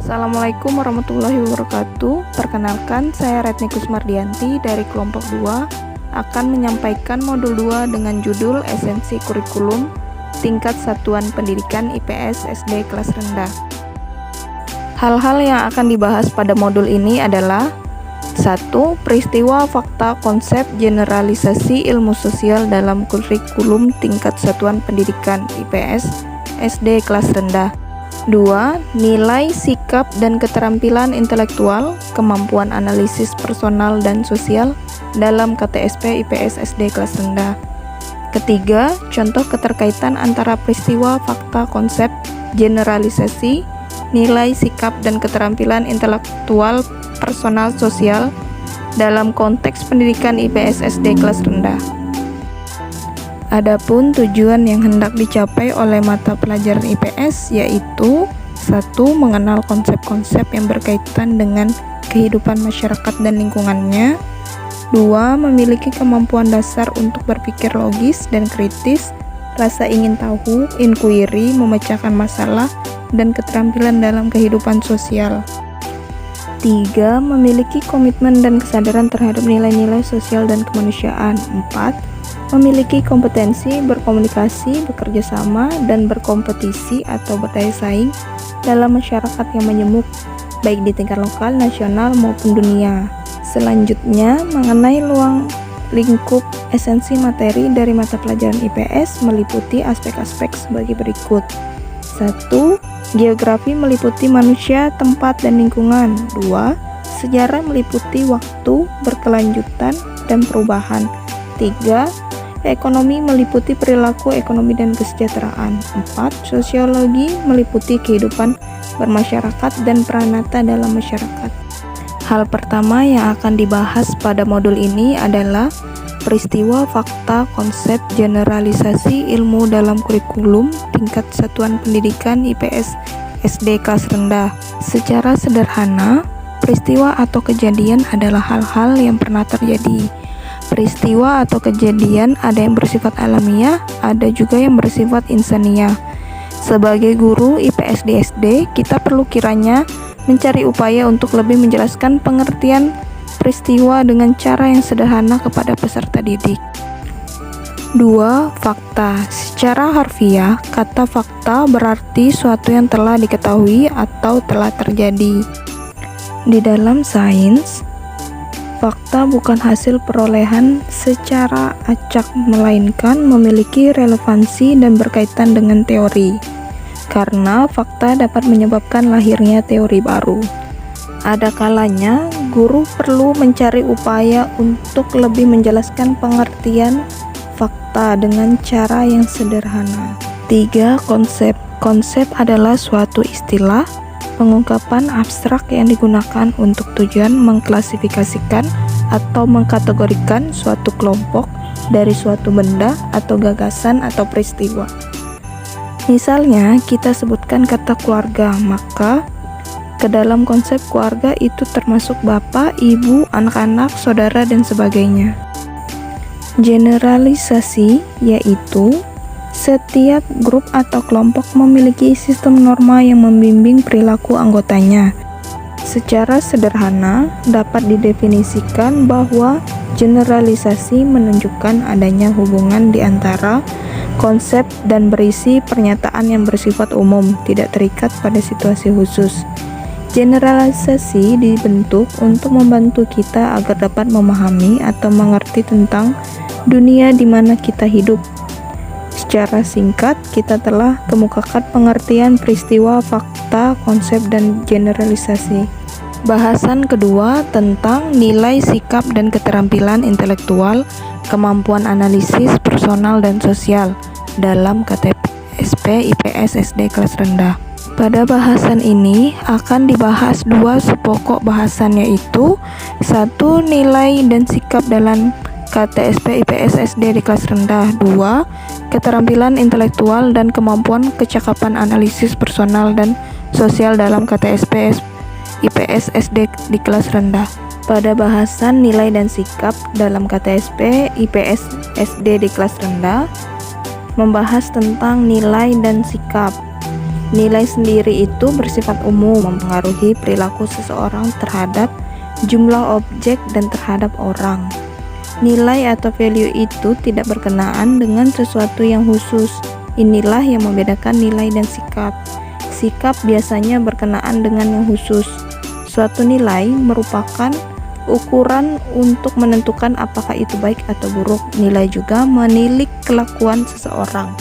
Assalamualaikum warahmatullahi wabarakatuh. Perkenalkan, saya Retni Kusmardianti dari kelompok 2 akan menyampaikan modul 2 dengan judul Esensi Kurikulum Tingkat Satuan Pendidikan IPS SD kelas rendah. Hal-hal yang akan dibahas pada modul ini adalah 1. Peristiwa, fakta, konsep, generalisasi ilmu sosial dalam kurikulum tingkat satuan pendidikan IPS SD kelas rendah. 2. Nilai, sikap, dan keterampilan intelektual, kemampuan analisis personal dan sosial dalam KTSP IPS SD kelas rendah. Ketiga, contoh keterkaitan antara peristiwa, fakta, konsep, generalisasi, nilai, sikap, dan keterampilan intelektual, personal, sosial dalam konteks pendidikan IPS SD kelas rendah. Adapun tujuan yang hendak dicapai oleh mata pelajaran IPS yaitu 1. Mengenal konsep-konsep yang berkaitan dengan kehidupan masyarakat dan lingkungannya. 2. Memiliki kemampuan dasar untuk berpikir logis dan kritis, rasa ingin tahu, inquiry, memecahkan masalah, dan keterampilan dalam kehidupan sosial. 3. Memiliki komitmen dan kesadaran terhadap nilai-nilai sosial dan kemanusiaan. 4. Memiliki kompetensi berkomunikasi, bekerja sama, dan berkompetisi atau berdaya saing dalam masyarakat yang majemuk, baik di tingkat lokal, nasional, maupun dunia. Selanjutnya, mengenai ruang lingkup esensi materi dari mata pelajaran IPS meliputi aspek-aspek sebagai berikut. 1. Geografi meliputi manusia, tempat, dan lingkungan. 2. Sejarah meliputi waktu, berkelanjutan, dan perubahan. 3. Ekonomi meliputi perilaku ekonomi dan kesejahteraan. 4. Sosiologi meliputi kehidupan bermasyarakat dan peranata dalam masyarakat. Hal pertama yang akan dibahas pada modul ini adalah peristiwa, fakta, konsep, generalisasi ilmu dalam kurikulum tingkat satuan pendidikan IPS SD kelas rendah. Secara sederhana, peristiwa atau kejadian adalah hal-hal yang pernah terjadi. Peristiwa atau kejadian ada yang bersifat alamiah, ada juga yang bersifat insaniah. Sebagai guru IPS di SD, kita perlu kiranya mencari upaya untuk lebih menjelaskan pengertian peristiwa dengan cara yang sederhana kepada peserta didik. 2. Fakta. Secara harfiah, kata fakta berarti suatu yang telah diketahui atau telah terjadi. Di dalam sains, fakta bukan hasil perolehan secara acak, melainkan memiliki relevansi dan berkaitan dengan teori. Karena fakta dapat menyebabkan lahirnya teori baru. Ada kalanya, guru perlu mencari upaya untuk lebih menjelaskan pengertian fakta dengan cara yang sederhana. 3. Konsep. Konsep adalah suatu istilah pengungkapan abstrak yang digunakan untuk tujuan mengklasifikasikan atau mengkategorikan suatu kelompok dari suatu benda atau gagasan atau peristiwa. Misalnya, kita sebutkan kata keluarga, maka ke dalam konsep keluarga itu termasuk bapak, ibu, anak-anak, saudara, dan sebagainya. Generalisasi yaitu setiap grup atau kelompok memiliki sistem norma yang membimbing perilaku anggotanya. Secara sederhana, dapat didefinisikan bahwa generalisasi menunjukkan adanya hubungan di antara konsep dan berisi pernyataan yang bersifat umum, tidak terikat pada situasi khusus. Generalisasi dibentuk untuk membantu kita agar dapat memahami atau mengerti tentang dunia di mana kita hidup. Secara singkat, kita telah kemukakan pengertian peristiwa, fakta, konsep, dan generalisasi. Bahasan kedua tentang nilai, sikap, dan keterampilan intelektual, kemampuan analisis personal dan sosial dalam KTSP IPS SD kelas rendah. Pada bahasan ini akan dibahas dua subpokok bahasan yaitu 1. Nilai dan sikap dalam KTSP IPS SD di kelas rendah. 2. Keterampilan intelektual dan kemampuan kecakapan analisis personal dan sosial dalam KTSP IPS SD di kelas rendah. Pada bahasan nilai dan sikap dalam KTSP IPS SD di kelas rendah, membahas tentang nilai dan sikap. Nilai sendiri itu bersifat umum, mempengaruhi perilaku seseorang terhadap jumlah objek dan terhadap orang. Nilai atau value itu tidak berkenaan dengan sesuatu yang khusus. Inilah yang membedakan nilai dan sikap. Sikap biasanya berkenaan dengan yang khusus. Suatu nilai merupakan ukuran untuk menentukan apakah itu baik atau buruk. Nilai juga menilik kelakuan seseorang.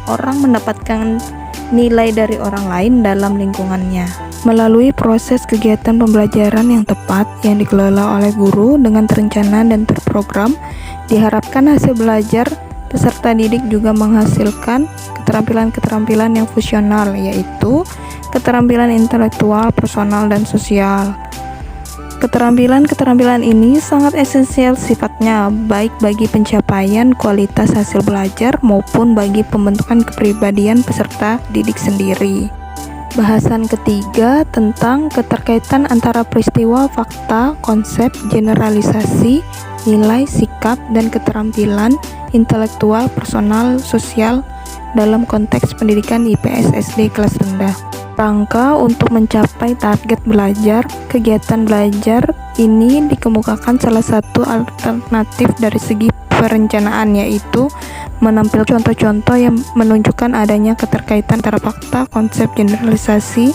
Orang mendapatkan nilai dari orang lain dalam lingkungannya melalui proses kegiatan pembelajaran yang tepat yang dikelola oleh guru dengan terencana dan terprogram. Diharapkan hasil belajar peserta didik juga menghasilkan keterampilan-keterampilan yang fungsional, yaitu keterampilan intelektual, personal, dan sosial. Keterampilan-keterampilan ini sangat esensial sifatnya, baik bagi pencapaian kualitas hasil belajar maupun bagi pembentukan kepribadian peserta didik sendiri. Bahasan ketiga tentang keterkaitan antara peristiwa, fakta, konsep, generalisasi, nilai, sikap, dan keterampilan intelektual, personal, sosial dalam konteks pendidikan IPS SD kelas rendah. Rangka untuk mencapai target belajar, kegiatan belajar ini dikemukakan salah satu alternatif dari segi perencanaan, yaitu menampilkan contoh-contoh yang menunjukkan adanya keterkaitan antara fakta, konsep, generalisasi,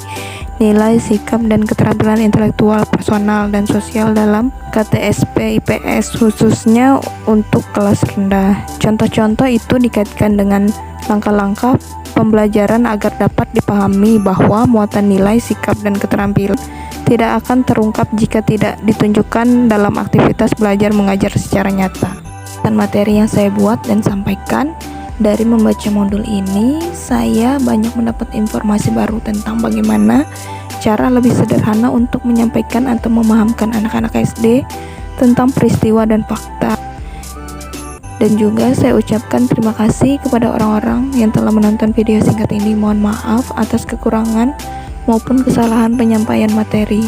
nilai, sikap, dan keterampilan intelektual, personal, dan sosial dalam KTSP IPS khususnya untuk kelas rendah. Contoh-contoh itu dikaitkan dengan langkah-langkah pembelajaran agar dapat dipahami bahwa muatan nilai, sikap, dan keterampilan tidak akan terungkap jika tidak ditunjukkan dalam aktivitas belajar mengajar secara nyata. Dan materi yang saya buat dan sampaikan dari membaca modul ini, saya banyak mendapat informasi baru tentang bagaimana cara lebih sederhana untuk menyampaikan atau memahamkan anak-anak SD tentang peristiwa dan fakta. Dan juga saya ucapkan terima kasih kepada orang-orang yang telah menonton video singkat ini. Mohon maaf atas kekurangan maupun kesalahan penyampaian materi.